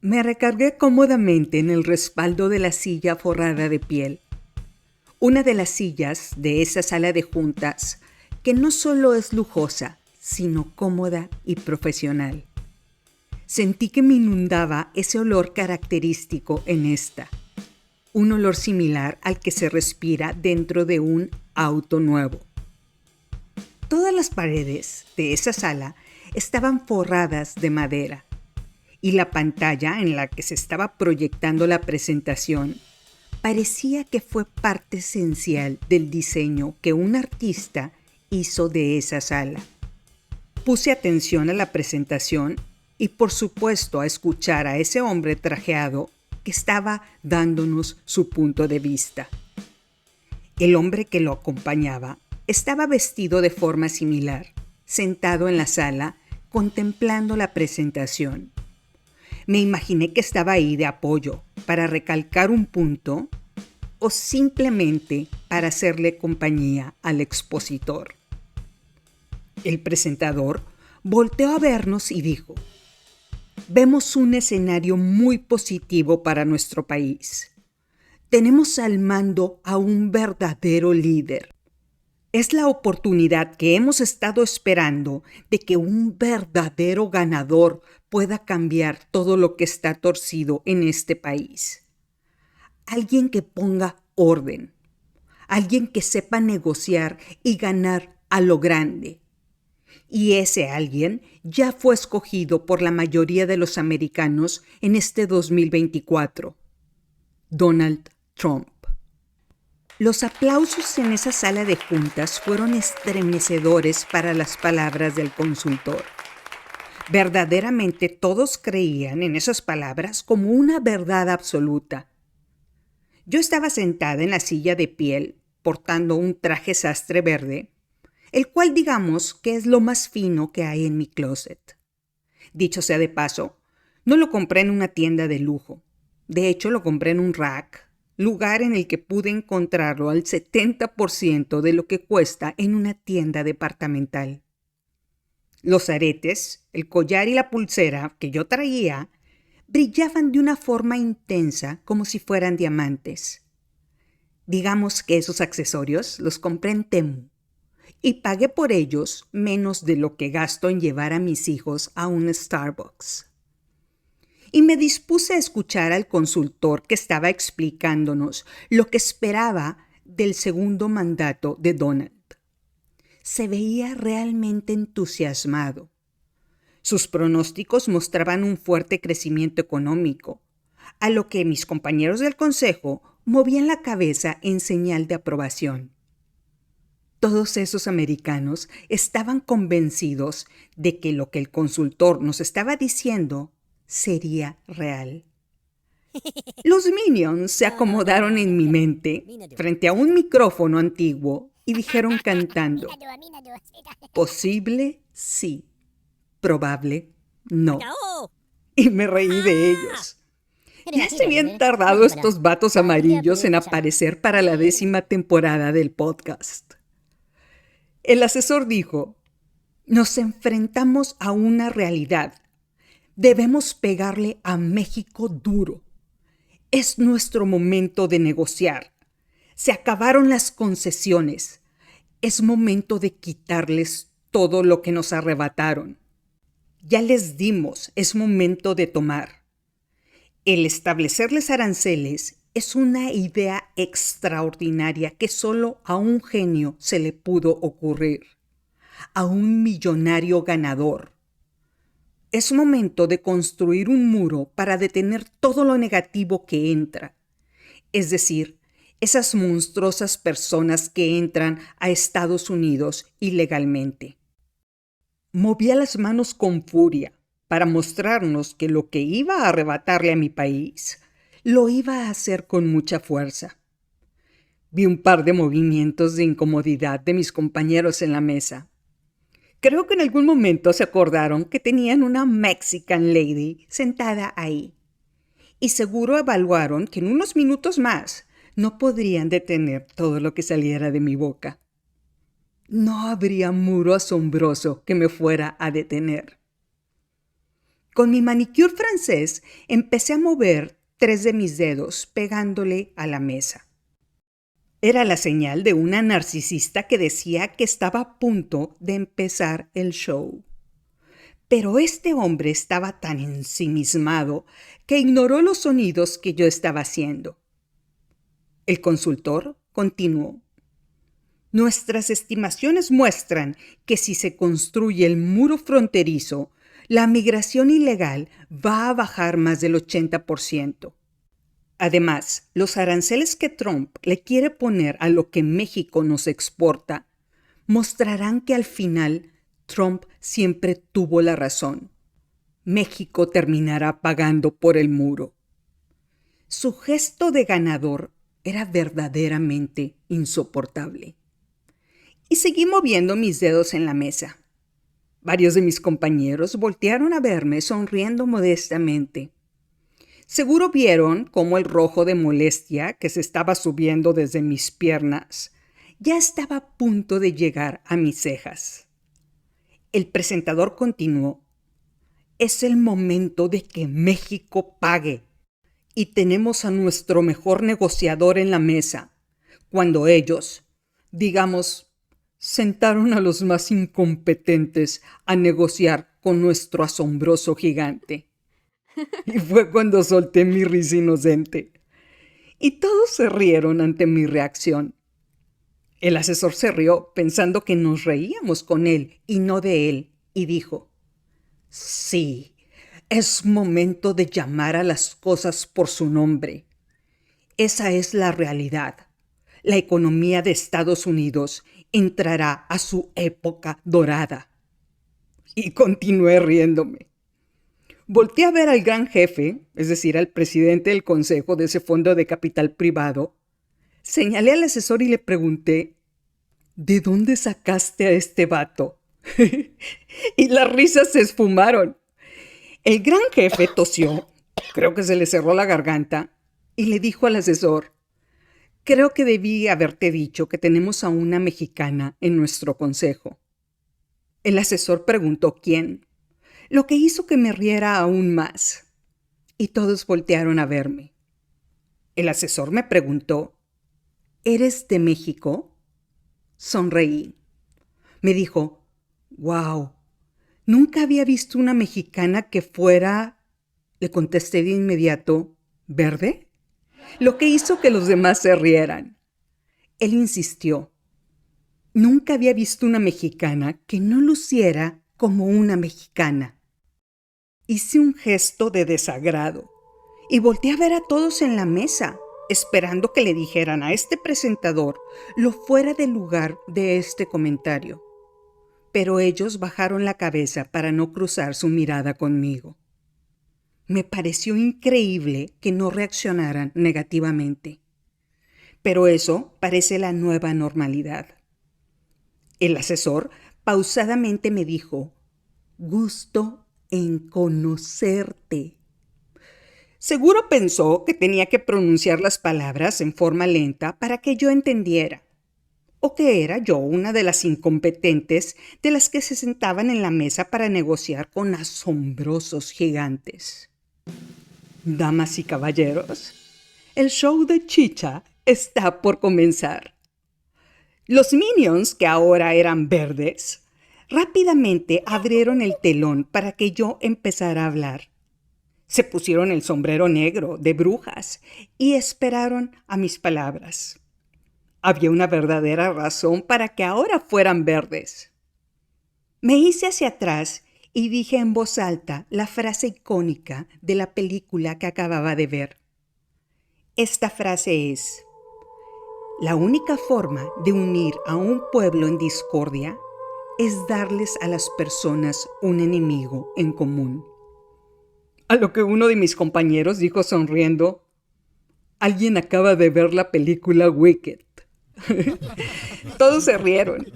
Me recargué cómodamente en el respaldo de la silla forrada de piel. Una de las sillas de esa sala de juntas que no solo es lujosa, sino cómoda y profesional. Sentí que me inundaba ese olor característico en esta. Un olor similar al que se respira dentro de un auto nuevo. Todas las paredes de esa sala estaban forradas de madera y la pantalla en la que se estaba proyectando la presentación parecía que fue parte esencial del diseño que un artista hizo de esa sala. Puse atención a la presentación y por supuesto a escuchar a ese hombre trajeado que estaba dándonos su punto de vista. El hombre que lo acompañaba estaba vestido de forma similar, sentado en la sala, contemplando la presentación. Me imaginé que estaba ahí de apoyo, para recalcar un punto o simplemente para hacerle compañía al expositor. El presentador volteó a vernos y dijo: «Vemos un escenario muy positivo para nuestro país. Tenemos al mando a un verdadero líder. Es la oportunidad que hemos estado esperando de que un verdadero ganador pueda cambiar todo lo que está torcido en este país. Alguien que ponga orden, alguien que sepa negociar y ganar a lo grande. Y ese alguien ya fue escogido por la mayoría de los americanos en este 2024. Donald Trump». Los aplausos en esa sala de juntas fueron estremecedores para las palabras del consultor. Verdaderamente todos creían en esas palabras como una verdad absoluta. Yo estaba sentada en la silla de piel, portando un traje sastre verde, el cual digamos que es lo más fino que hay en mi closet. Dicho sea de paso, no lo compré en una tienda de lujo. De hecho, lo compré en un rack, lugar en el que pude encontrarlo al 70% de lo que cuesta en una tienda departamental. Los aretes, el collar y la pulsera que yo traía brillaban de una forma intensa como si fueran diamantes. Digamos que esos accesorios los compré en Temu y pagué por ellos menos de lo que gasto en llevar a mis hijos a un Starbucks. Y me dispuse a escuchar al consultor que estaba explicándonos lo que esperaba del segundo mandato de Donald. Se veía realmente entusiasmado. Sus pronósticos mostraban un fuerte crecimiento económico, a lo que mis compañeros del consejo movían la cabeza en señal de aprobación. Todos esos americanos estaban convencidos de que lo que el consultor nos estaba diciendo sería real. Los Minions se acomodaron en mi mente frente a un micrófono antiguo y dijeron cantando: «Posible, sí. Probable, no». Y me reí de ellos. Ya se habían tardado estos vatos amarillos en aparecer para la 10ª temporada del podcast. El asesor dijo: «Nos enfrentamos a una realidad. Debemos pegarle a México duro. Es nuestro momento de negociar. Se acabaron las concesiones. Es momento de quitarles todo lo que nos arrebataron. Ya les dimos, es momento de tomar. El establecerles aranceles es una idea extraordinaria que solo a un genio se le pudo ocurrir, a un millonario ganador. Es momento de construir un muro para detener todo lo negativo que entra, es decir, esas monstruosas personas que entran a Estados Unidos ilegalmente». Movía las manos con furia para mostrarnos que lo que iba a arrebatarle a mi país lo iba a hacer con mucha fuerza. Vi un par de movimientos de incomodidad de mis compañeros en la mesa. Creo que en algún momento se acordaron que tenían una Mexican lady sentada ahí. Y seguro evaluaron que en unos minutos más no podrían detener todo lo que saliera de mi boca. No habría muro asombroso que me fuera a detener. Con mi manicure francés empecé a mover 3 de mis dedos pegándole a la mesa. Era la señal de una narcisista que decía que estaba a punto de empezar el show. Pero este hombre estaba tan ensimismado que ignoró los sonidos que yo estaba haciendo. El consultor continuó. Nuestras estimaciones muestran que si se construye el muro fronterizo, la migración ilegal va a bajar más del 80%. Además, los aranceles que Trump le quiere poner a lo que México nos exporta mostrarán que al final Trump siempre tuvo la razón. México terminará pagando por el muro. Su gesto de ganador era verdaderamente insoportable. Y seguí moviendo mis dedos en la mesa. Varios de mis compañeros voltearon a verme sonriendo modestamente. Seguro vieron cómo el rojo de molestia que se estaba subiendo desde mis piernas ya estaba a punto de llegar a mis cejas. El presentador continuó. Es el momento de que México pague. Y tenemos a nuestro mejor negociador en la mesa. Cuando ellos, digamos, sentaron a los más incompetentes a negociar con nuestro asombroso gigante. Y fue cuando solté mi risa inocente. Y todos se rieron ante mi reacción. El asesor se rió pensando que nos reíamos con él y no de él, y dijo, sí, es momento de llamar a las cosas por su nombre. Esa es la realidad. La economía de Estados Unidos entrará a su época dorada. Y continué riéndome. Volté a ver al gran jefe, es decir, al presidente del consejo de ese fondo de capital privado. Señalé al asesor y le pregunté, ¿de dónde sacaste a este vato? Y las risas se esfumaron. El gran jefe tosió, creo que se le cerró la garganta, y le dijo al asesor, creo que debí haberte dicho que tenemos a una mexicana en nuestro consejo. El asesor preguntó quién, lo que hizo que me riera aún más. Y todos voltearon a verme. El asesor me preguntó, ¿eres de México? Sonreí. Me dijo, wow, nunca había visto una mexicana que fuera, le contesté de inmediato, ¿verde? Lo que hizo que los demás se rieran. Él insistió, nunca había visto una mexicana que no luciera como una mexicana. Hice un gesto de desagrado y volteé a ver a todos en la mesa, esperando que le dijeran a este presentador lo fuera de lugar de este comentario. Pero ellos bajaron la cabeza para no cruzar su mirada conmigo. Me pareció increíble que no reaccionaran negativamente. Pero eso parece la nueva normalidad. El asesor pausadamente me dijo, gusto en conocerte. Seguro pensó que tenía que pronunciar las palabras en forma lenta para que yo entendiera, o que era yo una de las incompetentes de las que se sentaban en la mesa para negociar con asombrosos gigantes. Damas y caballeros, el show de Chicha está por comenzar. Los Minions, que ahora eran verdes, rápidamente abrieron el telón para que yo empezara a hablar. Se pusieron el sombrero negro de brujas y esperaron a mis palabras. Había una verdadera razón para que ahora fueran verdes. Me hice hacia atrás y dije en voz alta la frase icónica de la película que acababa de ver. Esta frase es: la única forma de unir a un pueblo en discordia es darles a las personas un enemigo en común. A lo que uno de mis compañeros dijo sonriendo, alguien acaba de ver la película Wicked. Todos se rieron.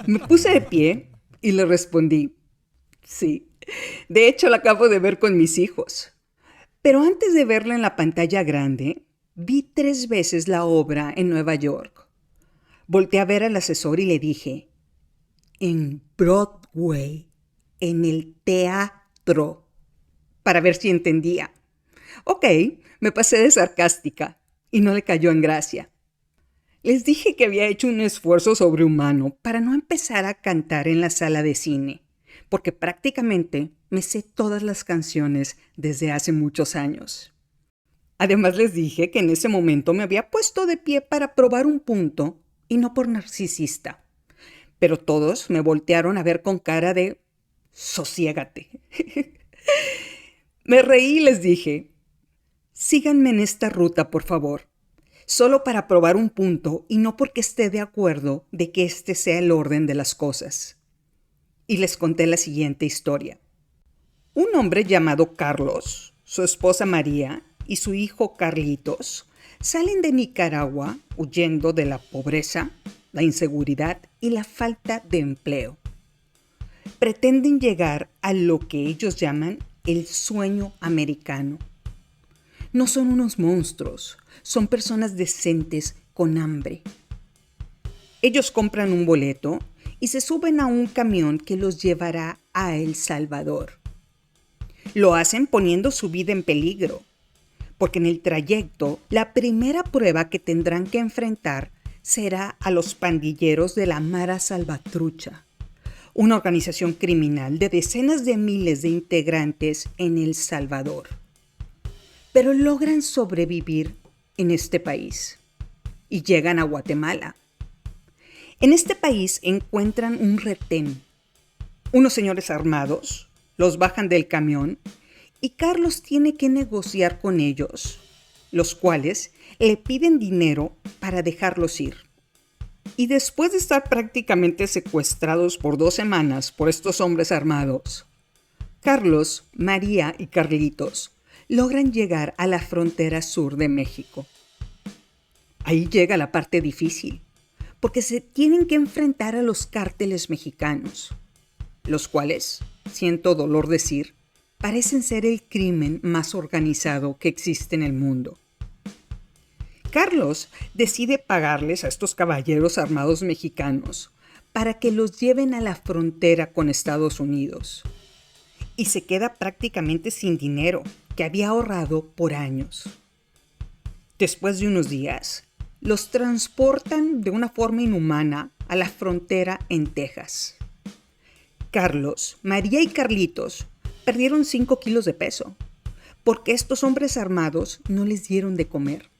Me puse de pie y le respondí, sí, de hecho la acabo de ver con mis hijos. Pero antes de verla en la pantalla grande, vi 3 veces la obra en Nueva York. Volteé a ver al asesor y le dije, en Broadway, en el teatro. para ver si entendía. Ok, me pasé de sarcástica y no le cayó en gracia. Les dije que había hecho un esfuerzo sobrehumano para no empezar a cantar en la sala de cine, porque prácticamente me sé todas las canciones desde hace muchos años. Además les dije que en ese momento me había puesto de pie para probar un punto y no por narcisista. Pero todos me voltearon a ver con cara de «sosiégate». Me reí y les dije «síganme en esta ruta, por favor, solo para probar un punto y no porque esté de acuerdo de que este sea el orden de las cosas». Y les conté la siguiente historia. Un hombre llamado Carlos, su esposa María y su hijo Carlitos salen de Nicaragua huyendo de la pobreza, la inseguridad y la falta de empleo. Pretenden llegar a lo que ellos llaman el sueño americano. No son unos monstruos, son personas decentes con hambre. Ellos compran un boleto y se suben a un camión que los llevará a El Salvador. Lo hacen poniendo su vida en peligro, porque en el trayecto la primera prueba que tendrán que enfrentar será a los pandilleros de la Mara Salvatrucha, una organización criminal de decenas de miles de integrantes en El Salvador. Pero logran sobrevivir en este país y llegan a Guatemala. En este país encuentran un retén. Unos señores armados los bajan del camión y Carlos tiene que negociar con ellos, los cuales le piden dinero para dejarlos ir. Y después de estar prácticamente secuestrados por 2 semanas por estos hombres armados, Carlos, María y Carlitos logran llegar a la frontera sur de México. Ahí llega la parte difícil, porque se tienen que enfrentar a los cárteles mexicanos, los cuales, siento dolor decir, parecen ser el crimen más organizado que existe en el mundo. Carlos decide pagarles a estos caballeros armados mexicanos para que los lleven a la frontera con Estados Unidos. Y se queda prácticamente sin dinero que había ahorrado por años. Después de unos días, los transportan de una forma inhumana a la frontera en Texas. Carlos, María y Carlitos perdieron 5 kilos de peso porque estos hombres armados no les dieron de comer.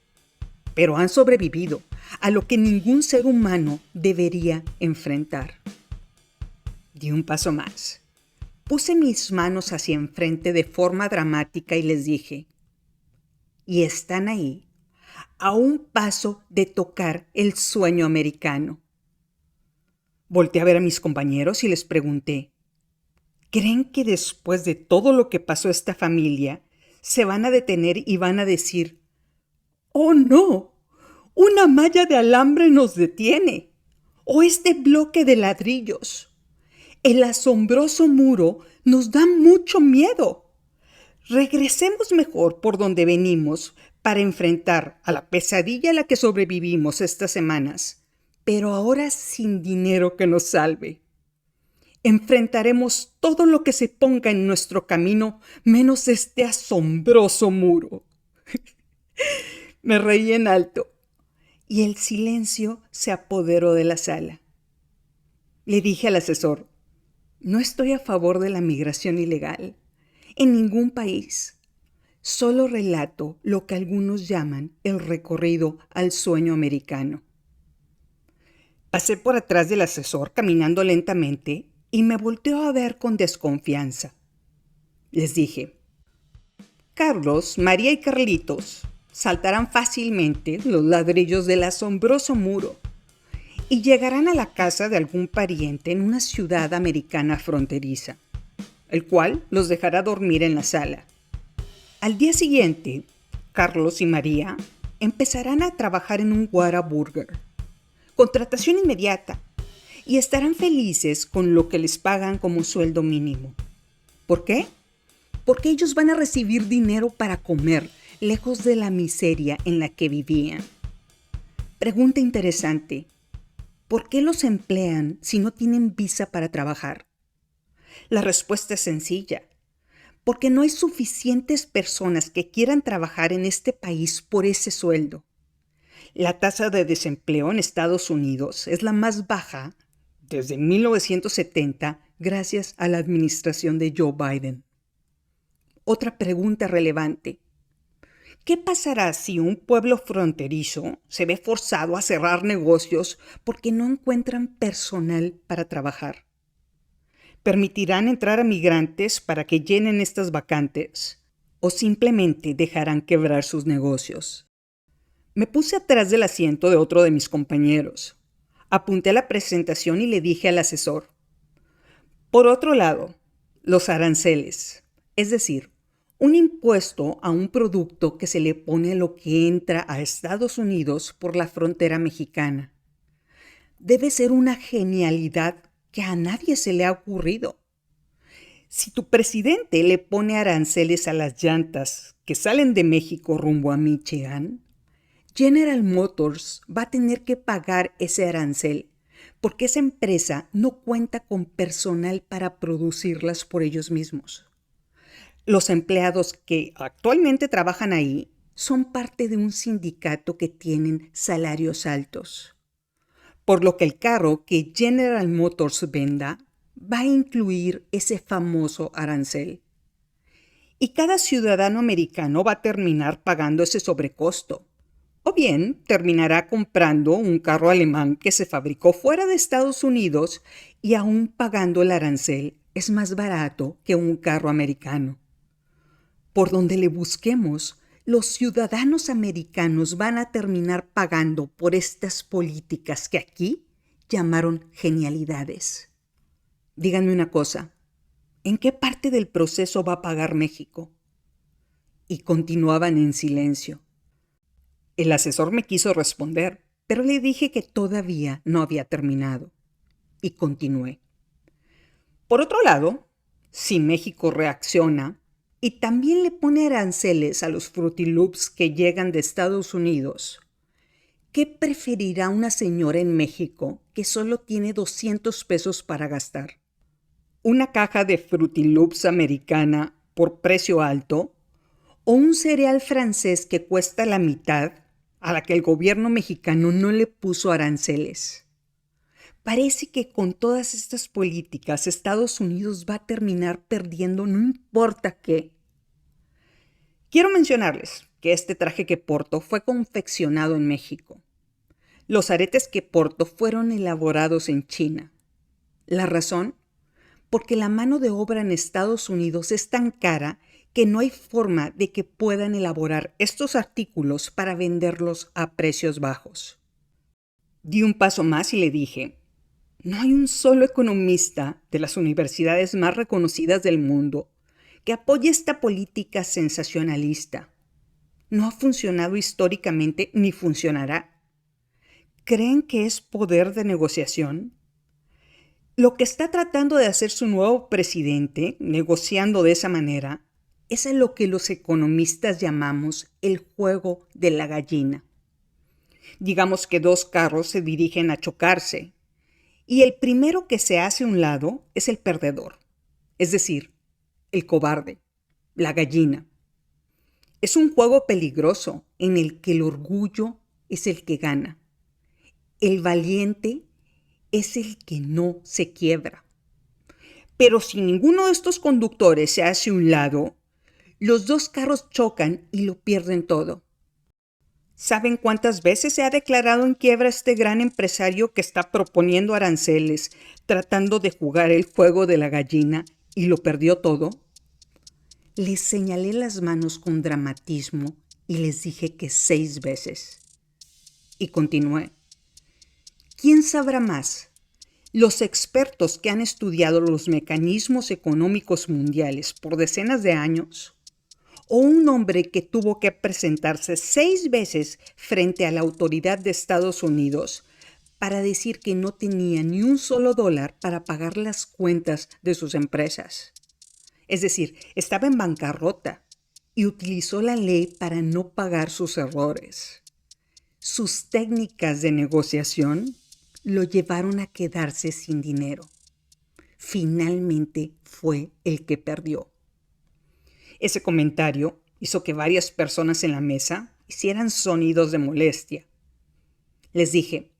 Pero han sobrevivido a lo que ningún ser humano debería enfrentar. Di un paso más. Puse mis manos hacia enfrente de forma dramática y les dije, y están ahí, a un paso de tocar el sueño americano. Volteé a ver a mis compañeros y les pregunté, ¿creen que después de todo lo que pasó a esta familia, se van a detener y van a decir, ¡oh no! ¡Una malla de alambre nos detiene! ¡O este bloque de ladrillos! El asombroso muro nos da mucho miedo. Regresemos mejor por donde venimos para enfrentar a la pesadilla a la que sobrevivimos estas semanas, pero ahora sin dinero que nos salve. Enfrentaremos todo lo que se ponga en nuestro camino, menos este asombroso muro. Me reí en alto y el silencio se apoderó de la sala. Le dije al asesor, no estoy a favor de la migración ilegal en ningún país. Solo relato lo que algunos llaman el recorrido al sueño americano. Pasé por atrás del asesor caminando lentamente y me volteó a ver con desconfianza. Les dije, Carlos, María y Carlitos saltarán fácilmente los ladrillos del asombroso muro y llegarán a la casa de algún pariente en una ciudad americana fronteriza, el cual los dejará dormir en la sala. Al día siguiente, Carlos y María empezarán a trabajar en un Whataburger. Contratación inmediata, y estarán felices con lo que les pagan como sueldo mínimo. ¿Por qué? Porque ellos van a recibir dinero para comer, lejos de la miseria en la que vivían. Pregunta interesante. ¿Por qué los emplean si no tienen visa para trabajar? La respuesta es sencilla. porque no hay suficientes personas que quieran trabajar en este país por ese sueldo. La tasa de desempleo en Estados Unidos es la más baja desde 1970 gracias a la administración de Joe Biden. Otra pregunta relevante. ¿Qué pasará si un pueblo fronterizo se ve forzado a cerrar negocios porque no encuentran personal para trabajar? ¿Permitirán entrar a migrantes para que llenen estas vacantes o simplemente dejarán quebrar sus negocios? Me puse atrás del asiento de otro de mis compañeros. Apunté a la presentación y le dije al asesor: por otro lado, los aranceles, es decir, un impuesto a un producto que se le pone a lo que entra a Estados Unidos por la frontera mexicana. Debe ser una genialidad que a nadie se le ha ocurrido. Si tu presidente le pone aranceles a las llantas que salen de México rumbo a Michigan, General Motors va a tener que pagar ese arancel porque esa empresa no cuenta con personal para producirlas por ellos mismos. Los empleados que actualmente trabajan ahí son parte de un sindicato que tienen salarios altos, por lo que el carro que General Motors venda va a incluir ese famoso arancel. Y cada ciudadano americano va a terminar pagando ese sobrecosto. O bien terminará comprando un carro alemán que se fabricó fuera de Estados Unidos y aún pagando el arancel es más barato que un carro americano. Por donde le busquemos, los ciudadanos americanos van a terminar pagando por estas políticas que aquí llamaron genialidades. Díganme una cosa, ¿en qué parte del proceso va a pagar México? Y continuaban en silencio. El asesor me quiso responder, pero le dije que todavía no había terminado. Y continué. Por otro lado, si México reacciona y también le pone aranceles a los Fruity Loops que llegan de Estados Unidos, ¿qué preferirá una señora en México que solo tiene 200 pesos para gastar? ¿Una caja de Fruity Loops americana por precio alto? ¿O un cereal francés que cuesta la mitad, a la que el gobierno mexicano no le puso aranceles? Parece que con todas estas políticas Estados Unidos va a terminar perdiendo no importa qué. Quiero mencionarles que este traje que porto fue confeccionado en México. Los aretes que porto fueron elaborados en China. ¿La razón? Porque la mano de obra en Estados Unidos es tan cara que no hay forma de que puedan elaborar estos artículos para venderlos a precios bajos. Di un paso más y le dije: no hay un solo economista de las universidades más reconocidas del mundo que apoye esta política sensacionalista. No ha funcionado históricamente ni funcionará. ¿Creen que es poder de negociación? Lo que está tratando de hacer su nuevo presidente, negociando de esa manera, es a lo que los economistas llamamos el juego de la gallina. Digamos que dos carros se dirigen a chocarse y el primero que se hace a un lado es el perdedor, es decir, el cobarde, la gallina. Es un juego peligroso en el que el orgullo es el que gana. El valiente es el que no se quiebra. Pero si ninguno de estos conductores se hace a un lado, los dos carros chocan y lo pierden todo. ¿Saben cuántas veces se ha declarado en quiebra este gran empresario que está proponiendo aranceles, tratando de jugar el juego de la gallina y lo perdió todo? Les señalé las manos con dramatismo y les dije que 6 veces. Y continué. ¿Quién sabrá más? ¿Los expertos que han estudiado los mecanismos económicos mundiales por decenas de años? ¿O un hombre que tuvo que presentarse 6 veces frente a la autoridad de Estados Unidos para decir que no tenía ni un solo dólar para pagar las cuentas de sus empresas? Es decir, estaba en bancarrota y utilizó la ley para no pagar sus errores. Sus técnicas de negociación lo llevaron a quedarse sin dinero. Finalmente fue el que perdió. Ese comentario hizo que varias personas en la mesa hicieran sonidos de molestia. Les dije,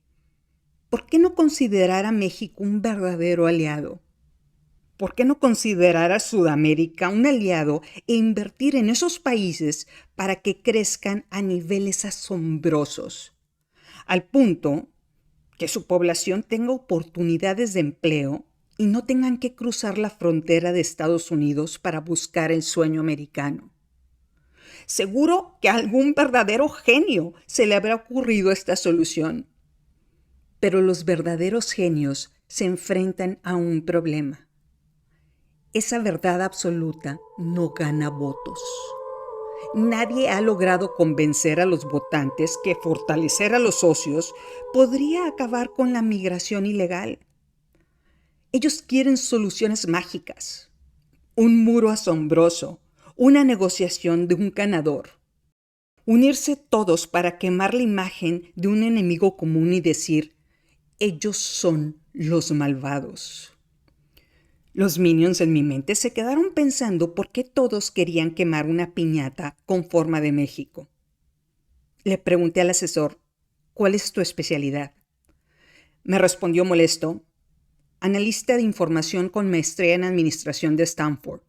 ¿por qué no considerar a México un verdadero aliado? ¿Por qué no considerar a Sudamérica un aliado e invertir en esos países para que crezcan a niveles asombrosos, al punto que su población tenga oportunidades de empleo y no tengan que cruzar la frontera de Estados Unidos para buscar el sueño americano? Seguro que a algún verdadero genio se le habrá ocurrido esta solución. Pero los verdaderos genios se enfrentan a un problema. Esa verdad absoluta no gana votos. Nadie ha logrado convencer a los votantes que fortalecer a los socios podría acabar con la migración ilegal. Ellos quieren soluciones mágicas, un muro asombroso, una negociación de un ganador. Unirse todos para quemar la imagen de un enemigo común y decir, ellos son los malvados. Los minions en mi mente se quedaron pensando por qué todos querían quemar una piñata con forma de México. Le pregunté al asesor, ¿cuál es tu especialidad? Me respondió molesto, analista de información con maestría en administración de Stanford.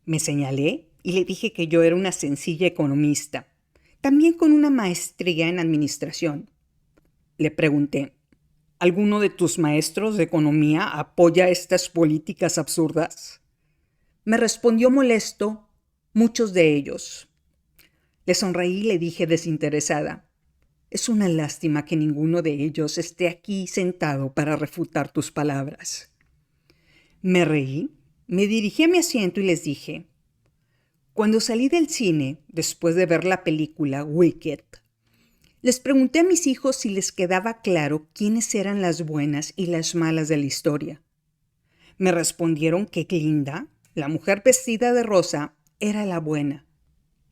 Me señalé y le dije que yo era una sencilla economista, también con una maestría en administración. Le pregunté, ¿alguno de tus maestros de economía apoya estas políticas absurdas? Me respondió molesto, muchos de ellos. Le sonreí y le dije desinteresada, es una lástima que ninguno de ellos esté aquí sentado para refutar tus palabras. Me reí, me dirigí a mi asiento y les dije, cuando salí del cine, después de ver la película Wicked, les pregunté a mis hijos si les quedaba claro quiénes eran las buenas y las malas de la historia. Me respondieron que Glinda, la mujer vestida de rosa, era la buena,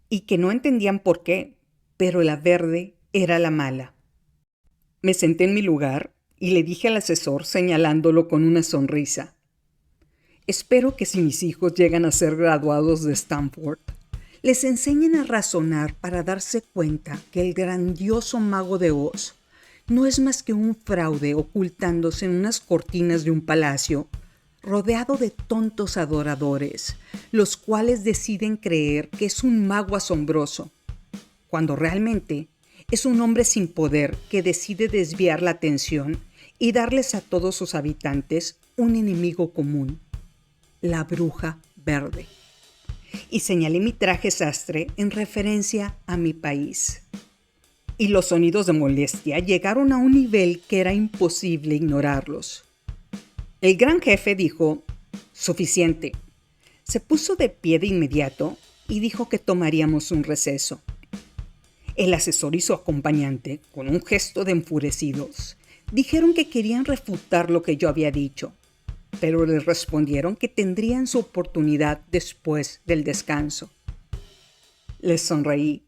y que no entendían por qué, pero la verde era la mala. Me senté en mi lugar y le dije al asesor, señalándolo con una sonrisa, espero que si mis hijos llegan a ser graduados de Stanford, les enseñen a razonar para darse cuenta que el grandioso mago de Oz no es más que un fraude ocultándose en unas cortinas de un palacio, rodeado de tontos adoradores, los cuales deciden creer que es un mago asombroso, cuando realmente es un hombre sin poder que decide desviar la atención y darles a todos sus habitantes un enemigo común, la bruja verde. Y señalé mi traje sastre en referencia a mi país. Y los sonidos de molestia llegaron a un nivel que era imposible ignorarlos. El gran jefe dijo, suficiente. Se puso de pie de inmediato y dijo que tomaríamos un receso. El asesor y su acompañante, con un gesto de enfurecidos, dijeron que querían refutar lo que yo había dicho, pero les respondieron que tendrían su oportunidad después del descanso. Les sonreí,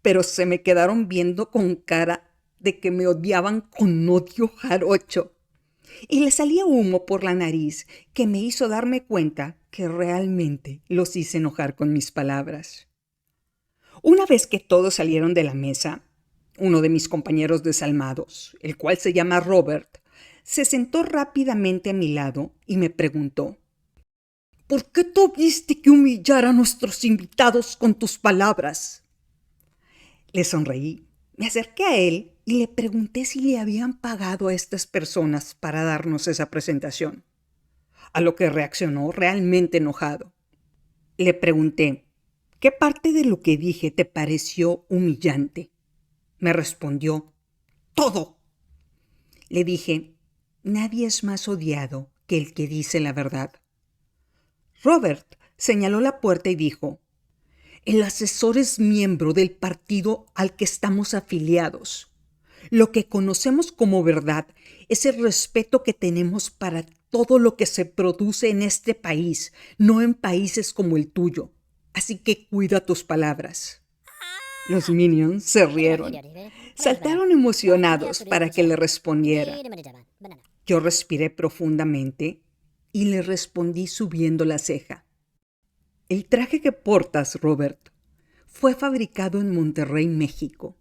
pero se me quedaron viendo con cara de que me odiaban con odio jarocho, y les salía humo por la nariz que me hizo darme cuenta que realmente los hice enojar con mis palabras. Una vez que todos salieron de la mesa, uno de mis compañeros desalmados, el cual se llama Robert, se sentó rápidamente a mi lado y me preguntó, ¿por qué tuviste que humillar a nuestros invitados con tus palabras? Le sonreí, me acerqué a él y le pregunté si le habían pagado a estas personas para darnos esa presentación, a lo que reaccionó realmente enojado. Le pregunté, ¿qué parte de lo que dije te pareció humillante? Me respondió, todo. Le dije, nadie es más odiado que el que dice la verdad. Robert señaló la puerta y dijo, el asesor es miembro del partido al que estamos afiliados. Lo que conocemos como verdad es el respeto que tenemos para todo lo que se produce en este país, no en países como el tuyo. Así que cuida tus palabras. Los minions se rieron. Saltaron emocionados para que le respondiera. Yo respiré profundamente y le respondí subiendo la ceja. El traje que portas, Robert, fue fabricado en Monterrey, México.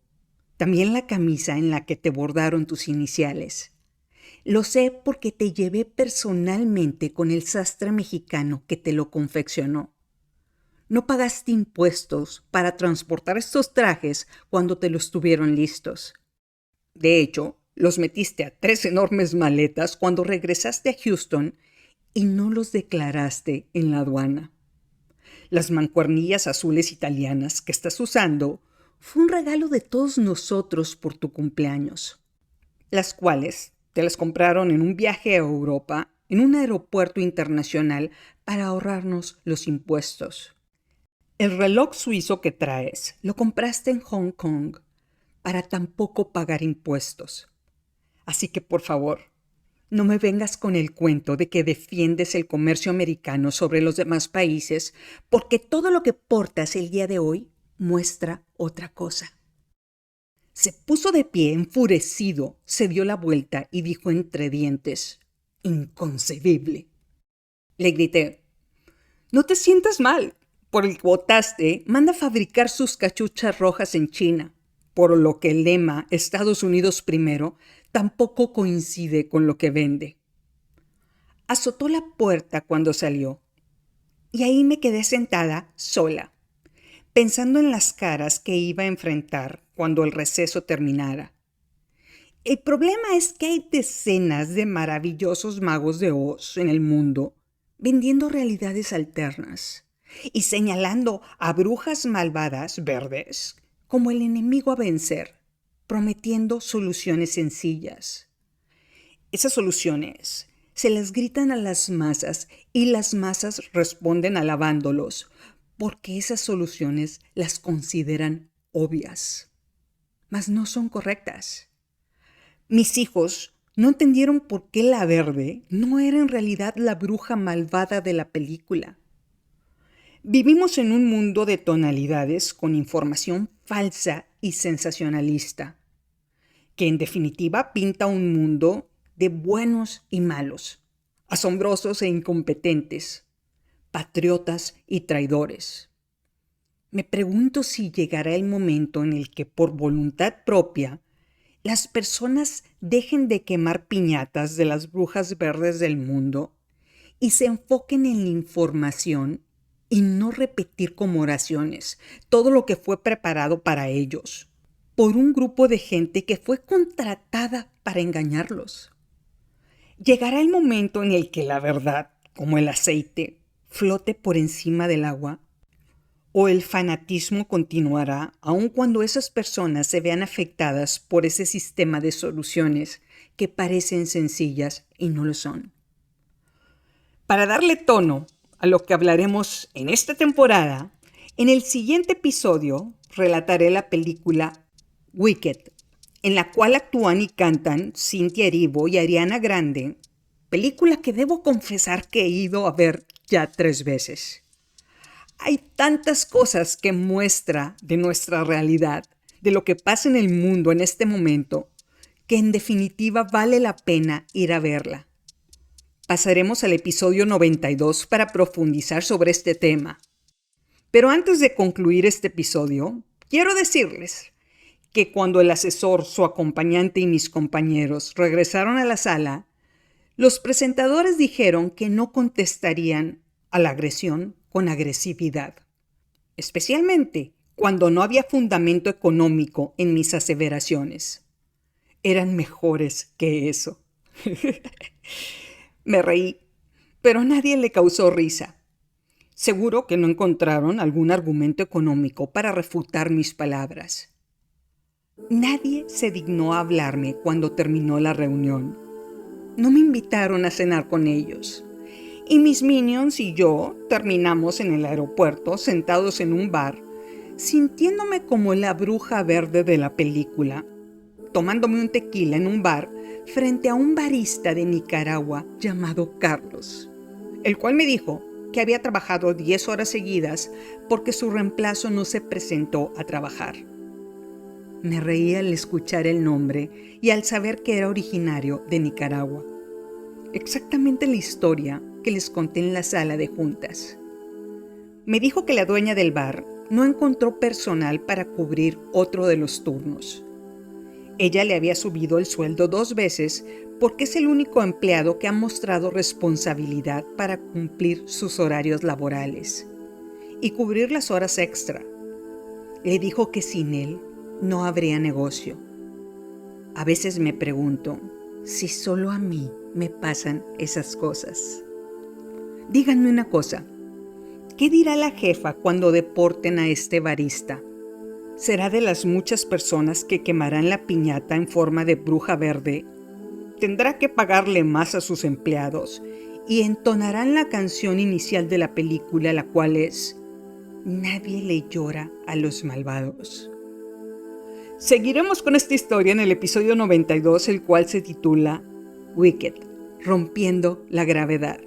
También la camisa en la que te bordaron tus iniciales. Lo sé porque te llevé personalmente con el sastre mexicano que te lo confeccionó. No pagaste impuestos para transportar estos trajes cuando te los tuvieron listos. De hecho, los metiste a 3 enormes maletas cuando regresaste a Houston y no los declaraste en la aduana. Las mancuernillas azules italianas que estás usando fue un regalo de todos nosotros por tu cumpleaños, las cuales te las compraron en un viaje a Europa en un aeropuerto internacional para ahorrarnos los impuestos. El reloj suizo que traes lo compraste en Hong Kong para tampoco pagar impuestos. Así que, por favor, no me vengas con el cuento de que defiendes el comercio americano sobre los demás países, porque todo lo que portas el día de hoy muestra otra cosa. Se puso de pie enfurecido, se dio la vuelta y dijo entre dientes: «Inconcebible». Le grité: «No te sientas mal. Por el que votaste, manda fabricar sus cachuchas rojas en China, por lo que el lema Estados Unidos primero tampoco coincide con lo que vende». Azotó la puerta cuando salió, y ahí me quedé sentada sola, pensando en las caras que iba a enfrentar cuando el receso terminara. El problema es que hay decenas de maravillosos magos de Oz en el mundo vendiendo realidades alternas y señalando a brujas malvadas verdes como el enemigo a vencer, prometiendo soluciones sencillas. Esas soluciones se las gritan a las masas y las masas responden alabándolos, porque esas soluciones las consideran obvias, mas no son correctas. Mis hijos no entendieron por qué la verde no era en realidad la bruja malvada de la película. Vivimos en un mundo de tonalidades con información falsa y sensacionalista, que en definitiva pinta un mundo de buenos y malos, asombrosos e incompetentes, patriotas y traidores. Me pregunto si llegará el momento en el que por voluntad propia las personas dejen de quemar piñatas de las brujas verdes del mundo y se enfoquen en la información y no repetir como oraciones todo lo que fue preparado para ellos por un grupo de gente que fue contratada para engañarlos. Llegará el momento en el que la verdad, como el aceite, flote por encima del agua, o el fanatismo continuará aun cuando esas personas se vean afectadas por ese sistema de soluciones que parecen sencillas y no lo son. Para darle tono a lo que hablaremos en esta temporada, en el siguiente episodio relataré la película Wicked, en la cual actúan y cantan Cynthia Erivo y Ariana Grande, película que debo confesar que he ido a ver ya 3 veces. Hay tantas cosas que muestra de nuestra realidad, de lo que pasa en el mundo en este momento, que en definitiva vale la pena ir a verla. Pasaremos al episodio 92 para profundizar sobre este tema. Pero antes de concluir este episodio, quiero decirles que cuando el asesor, su acompañante y mis compañeros regresaron a la sala, los presentadores dijeron que no contestarían a la agresión con agresividad, especialmente cuando no había fundamento económico en mis aseveraciones. Eran mejores que eso. Me reí, pero a nadie le causó risa. Seguro que no encontraron algún argumento económico para refutar mis palabras. Nadie se dignó a hablarme cuando terminó la reunión. No me invitaron a cenar con ellos. Y mis minions y yo terminamos en el aeropuerto sentados en un bar, sintiéndome como la bruja verde de la película, tomándome un tequila en un bar frente a un barista de Nicaragua llamado Carlos, el cual me dijo que había trabajado 10 horas seguidas porque su reemplazo no se presentó a trabajar. Me reí al escuchar el nombre y al saber que era originario de Nicaragua. Exactamente la historia que les conté en la sala de juntas. Me dijo que la dueña del bar no encontró personal para cubrir otro de los turnos. Ella le había subido el sueldo 2 veces porque es el único empleado que ha mostrado responsabilidad para cumplir sus horarios laborales y cubrir las horas extra. Le dijo que sin él no habría negocio. A veces me pregunto si solo a mí me pasan esas cosas. Díganme una cosa, ¿qué dirá la jefa cuando deporten a este barista? ¿Será de las muchas personas que quemarán la piñata en forma de bruja verde? ¿Tendrá que pagarle más a sus empleados? Y entonarán la canción inicial de la película, la cual es Nadie le llora a los malvados. Seguiremos con esta historia en el episodio 92, el cual se titula Wicked, rompiendo la gravedad.